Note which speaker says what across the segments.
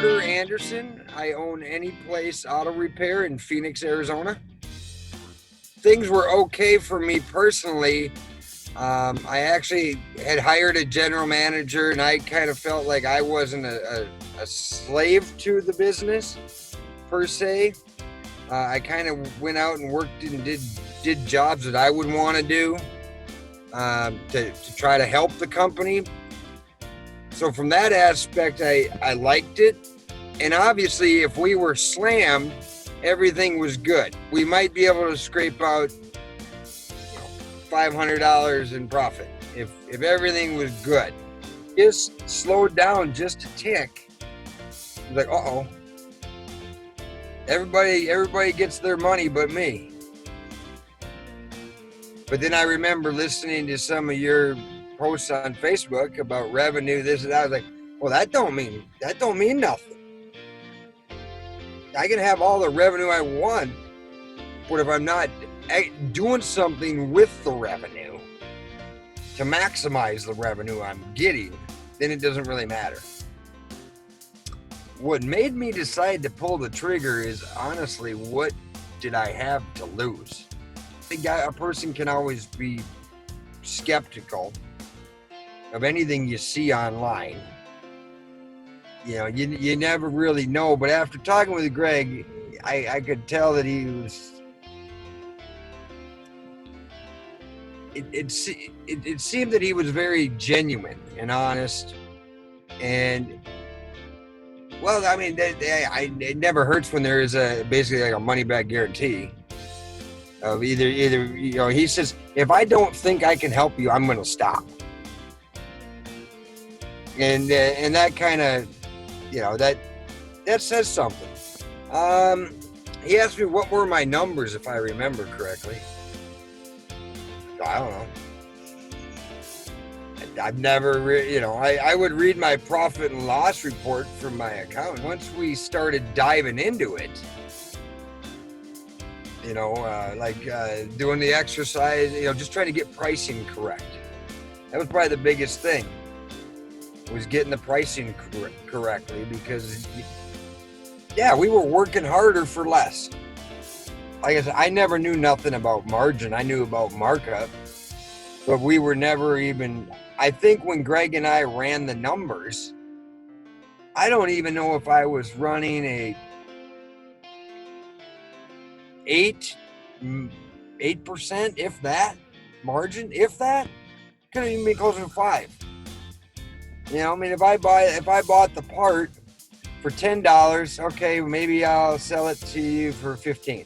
Speaker 1: Carter Anderson. I own Anyplace Auto Repair in Phoenix, Arizona. Things were okay for me personally. I actually had hired a general manager, and I kind of felt like I wasn't a slave to the business per se. I kind of went out and worked and did jobs that I would want to do to try to help the company. So from that aspect, I liked it. And obviously, if we were slammed, everything was good. We might be able to scrape out $500 in profit if everything was good. Just slowed down just a tick. Like, uh-oh. Everybody gets their money but me. But then I remember listening to some of your posts on Facebook about revenue, this and that. I was like, well, that don't mean nothing. I can have all the revenue I want, but if I'm not doing something with the revenue to maximize the revenue I'm getting, then it doesn't really matter. What made me decide to pull the trigger is honestly, what did I have to lose? A person can always be skeptical of anything you see online. You never really know. But after talking with Greg, I could tell that he was. It seemed that he was very genuine and honest, and well, I mean, it never hurts when there is basically like a money back guarantee. Of either he says, if I don't think I can help you, I'm going to stop. And that kind of, that says something. He asked me what were my numbers, if I remember correctly. I don't know. I've never, I would read my profit and loss report from my account. Once we started diving into it, doing the exercise, just trying to get pricing correct. That was probably the biggest thing, was getting the pricing correctly, because, we were working harder for less. Like I said, I never knew nothing about margin. I knew about markup, but we were never even, I think when Greg and I ran the numbers, I don't even know if I was running a 8%, if that, margin, if that. Couldn't even be closer to 5. If I bought the part for $10, okay, maybe I'll sell it to you for 15.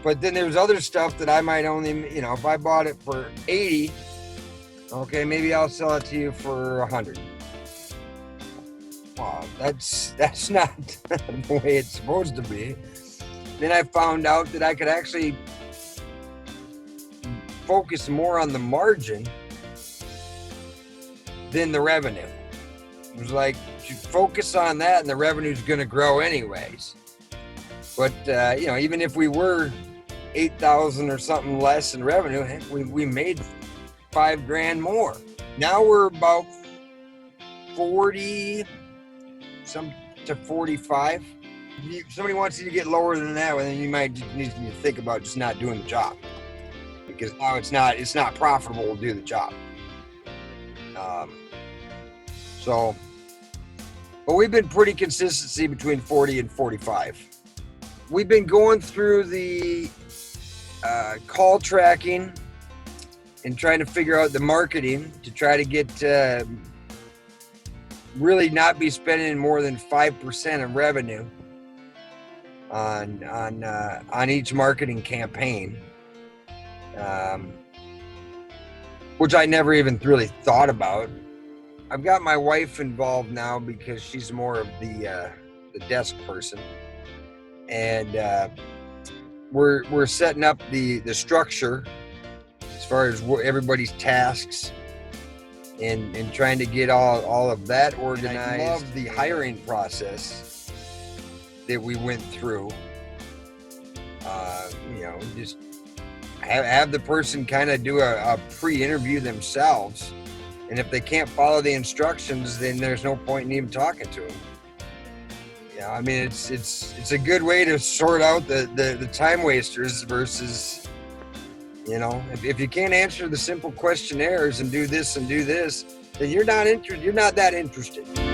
Speaker 1: But then there's other stuff that I might only, if I bought it for 80, okay, maybe I'll sell it to you for 100. Wow, that's not the way it's supposed to be. Then I found out that I could actually focus more on the margin than the revenue. It was like, you focus on that and the revenue's going to grow anyways. But, even if we were 8,000 or something less in revenue, heck, we made $5,000 more. Now we're about 40 to 45. If somebody wants you to get lower than that, well, then you might need to think about just not doing the job, because now it's not profitable to do the job. But we've been pretty consistency between 40 and 45. We've been going through the call tracking and trying to figure out the marketing to try to get really not be spending more than 5% of revenue on each marketing campaign, which I never even really thought about. I've got my wife involved now because she's more of the desk person, and we're setting up the structure as far as everybody's tasks and trying to get all of that organized. I love the hiring process that we went through. Just have the person kind of do a pre-interview themselves And if they can't follow the instructions, then there's no point in even talking to them. Yeah, I mean, it's a good way to sort out the time wasters versus, if you can't answer the simple questionnaires and do this, then you're not that interested.